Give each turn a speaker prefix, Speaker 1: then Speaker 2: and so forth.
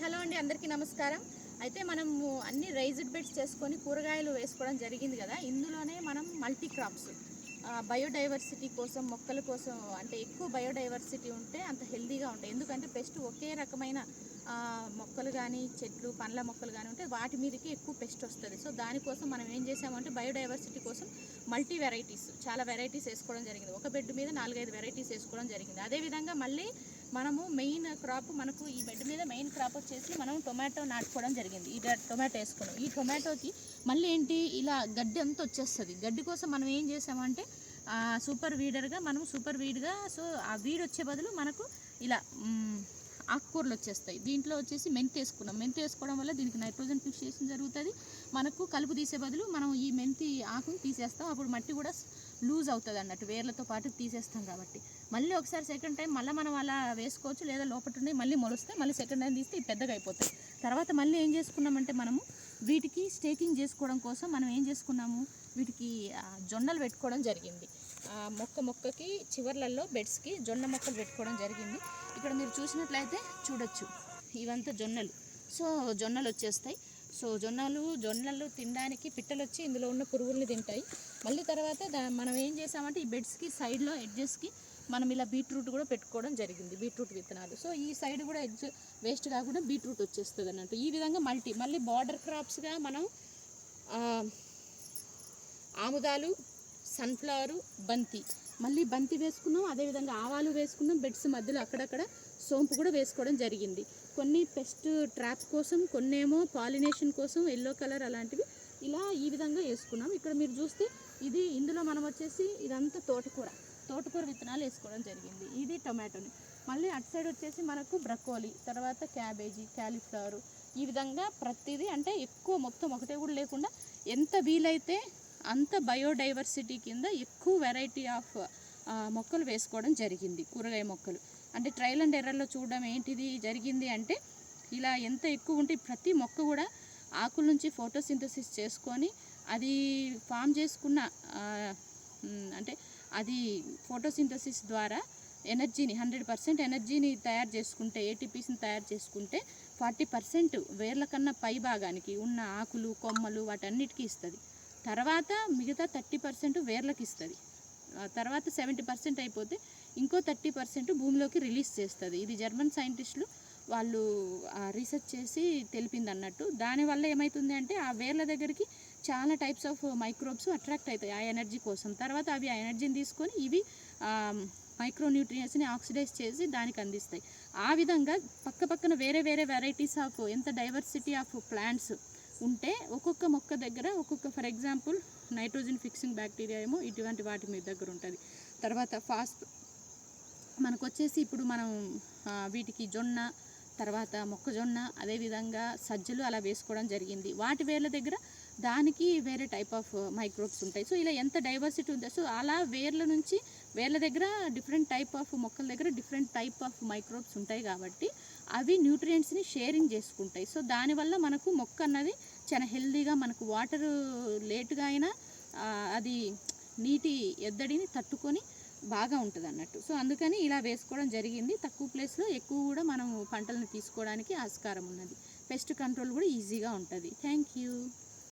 Speaker 1: Hello అండి, అందరికీ నమస్కారం. అయితే మనము అన్ని రైజ్డ్ బెడ్స్ చేసుకొని కూరగాయలు వేసుకోవడం జరిగింది కదా. ఇందులోనే మనం మల్టీ క్రాప్స్ బయోడైవర్సిటీ కోసం, మొక్కల కోసం, అంటే ఎక్కువ బయోడైవర్సిటీ ఉంటే అంత హెల్తీగా ఉంటాయి. ఎందుకంటే పెస్ట్ ఒకే రకమైన మొక్కలు కానీ, చెట్లు, పండ్ల మొక్కలు కానీ ఉంటే వాటి మీదకి ఎక్కువ పెస్ట్ వస్తుంది. సో దానికోసం మనం ఏం చేసామంటే బయోడైవర్సిటీ కోసం మల్టీ వెరైటీస్, చాలా వెరైటీస్ వేసుకోవడం జరిగింది. ఒక బెడ్ మీద 4-5 వెరైటీస్ వేసుకోవడం జరిగింది. అదేవిధంగా మళ్ళీ మనము మెయిన్ క్రాప్, మనకు ఈ బెడ్ మీద మెయిన్ క్రాప్ వచ్చేసి మనం టొమాటో నాటుకోవడం జరిగింది. ఈ టొమాటో వేసుకున్నాం. ఈ టొమాటోకి మళ్ళీ ఏంటి, ఇలా గడ్డి అంతా వచ్చేస్తుంది. గడ్డి కోసం మనం ఏం చేసామంటే సూపర్ వీడర్గా, మనం సూపర్ వీడ్గా, సో ఆ వీడ్ వచ్చే బదులు మనకు ఇలా ఆకుకూరలు వచ్చేస్తాయి. దీంట్లో వచ్చేసి మెంతి వేసుకున్నాం. మెంతి వేసుకోవడం వల్ల దీనికి నైట్రోజన్ ఫిక్సేషన్ జరుగుతుంది. మనకు కలుపు తీసే బదులు మనం ఈ మెంతి ఆకుని తీసేస్తాం. అప్పుడు మట్టి కూడా లూజ్ అవుతుంది అన్నట్టు, వేర్లతో పాటు తీసేస్తాం కాబట్టి. మళ్ళీ ఒకసారి సెకండ్ టైం మళ్ళీ మనం అలా వేసుకోవచ్చు, లేదా లోపల మళ్ళీ మొలుస్తాయి. మళ్ళీ సెకండ్ టైం తీస్తే పెద్దగా అయిపోతాయి. తర్వాత మళ్ళీ ఏం చేసుకున్నామంటే మనము వీటికి స్టేకింగ్ చేసుకోవడం కోసం మనం ఏం చేసుకున్నాము, వీటికి జొన్నలు పెట్టుకోవడం జరిగింది. మొక్కకి చివర్లలో బెడ్స్కి జొన్న మొక్కలు పెట్టుకోవడం జరిగింది. ఇక్కడ మీరు చూసినట్లయితే చూడొచ్చు, ఇవంతా జొన్నలు. సో జొన్నలు వచ్చేస్తాయి. సో జొన్నలు తినడానికి పిట్టలు వచ్చి ఇందులో ఉన్న పురుగుల్ని తింటాయి. మళ్ళీ తర్వాత మనం ఏం చేసామంటే ఈ బెడ్స్కి సైడ్లో ఎడ్జెస్కి మనం ఇలా బీట్రూట్ కూడా పెట్టుకోవడం జరిగింది, బీట్రూట్ విత్తనాలు. సో ఈ సైడ్ కూడా ఎడ్జ్ వేస్ట్ కాకుండా బీట్రూట్ వచ్చేస్తుంది అన్నట్టు. ఈ విధంగా మళ్ళీ బార్డర్ క్రాప్స్గా మనం ఆముదాలు, సన్ఫ్లవరు, మళ్ళీ బంతి వేసుకున్నాం. అదేవిధంగా ఆవాలు వేసుకున్నాం. బెడ్స్ మధ్యలో అక్కడక్కడ సోంపు కూడా వేసుకోవడం జరిగింది. కొన్ని పెస్ట్ ట్రాప్ కోసం, కొన్నేమో పాలినేషన్ కోసం, ఎల్లో కలర్ అలాంటివి ఇలా ఈ విధంగా వేసుకున్నాం. ఇక్కడ మీరు చూస్తే ఇందులో మనం వచ్చేసి ఇదంతా తోటకూర విత్తనాలు వేసుకోవడం జరిగింది. ఇది టొమాటోని. మళ్ళీ అటు సైడ్ వచ్చేసి మనకు బ్రకోలీ, తర్వాత క్యాబేజీ, క్యాలీఫ్లవర్, ఈ విధంగా ప్రతిదీ, అంటే ఎక్కువ మొత్తం ఒకటే కూడా లేకుండా ఎంత వీలైతే అంత బయోడైవర్సిటీ కింద ఎక్కువ వెరైటీ ఆఫ్ మొక్కలు వేసుకోవడం జరిగింది, కూరగాయ మొక్కలు. అంటే ట్రయల్ అండ్ ఎర్రర్లో చూడడం ఏంటిది జరిగింది అంటే, ఇలా ఎంత ఎక్కువ ఉంటే ప్రతి మొక్క కూడా ఆకుల నుంచి ఫోటోసింథసిస్ చేసుకొని అది ఫామ్ చేసుకున్న అంటే అది ఫోటోసింథసిస్ ద్వారా ఎనర్జీని 100% ఎనర్జీని తయారు చేసుకుంటే, ఏటీపీస్ని తయారు చేసుకుంటే 40% వేర్ల కన్నా పై భాగానికి ఉన్న ఆకులు, కొమ్మలు వాటన్నిటికీ ఇస్తుంది. తర్వాత మిగతా 30% వేర్లకు ఇస్తుంది. తర్వాత 70% అయిపోతే ఇంకో 30% భూమిలోకి రిలీజ్ చేస్తుంది. ఇది జర్మన్ సైంటిస్టులు వాళ్ళు రీసెర్చ్ చేసి తెలిపింది అన్నట్టు. దానివల్ల ఏమవుతుంది అంటే ఆ వేర్ల దగ్గరికి చాలా టైప్స్ ఆఫ్ మైక్రోబ్స్ అట్రాక్ట్ అవుతాయి ఆ ఎనర్జీ కోసం. తర్వాత అవి ఆ ఎనర్జీని తీసుకొని ఇవి మైక్రోన్యూట్రియంట్స్ని ఆక్సిడైజ్ చేసి దానికి అందిస్తాయి. ఆ విధంగా పక్కన వేరే వెరైటీస్ ఆఫ్, ఎంత డైవర్సిటీ ఆఫ్ ప్లాంట్స్ ఉంటే ఒక్కొక్క మొక్క దగ్గర for example nitrogen fixing bacteria ఏమో ఇటువంటి వాటి మీ దగ్గర ఉంటుంది. తర్వాత మనకు వచ్చేసి ఇప్పుడు మనం వీటికి జొన్న, తర్వాత మొక్కజొన్న, అదేవిధంగా సజ్జలు అలా వేసుకోవడం జరిగింది. వాటి వేర్ల దగ్గర దానికి వేరే టైప్ ఆఫ్ మైక్రోబ్స్ ఉంటాయి. సో ఇలా ఎంత డైవర్సిటీ ఉందో, సో అలా వేర్ల దగ్గర డిఫరెంట్ టైప్ ఆఫ్ మొక్కల దగ్గర డిఫరెంట్ టైప్ ఆఫ్ మైక్రోబ్స్ ఉంటాయి కాబట్టి అవి న్యూట్రియంట్స్ని షేరింగ్ చేసుకుంటాయి. సో దానివల్ల మనకు మొక్క అన్నది చాలా హెల్తీగా, మనకు వాటర్ లేటుగా అయినా అది నీటి ఎద్దడిని తట్టుకొని బాగా ఉంటుంది అన్నట్టు. సో అందుకని ఇలా వేసుకోవడం జరిగింది. తక్కువ ప్లేస్లో ఎక్కువ కూడా మనం పంటలను తీసుకోవడానికి ఆస్కారం ఉన్నది. పెస్ట్ కంట్రోల్ కూడా ఈజీగా ఉంటుంది. Thank you.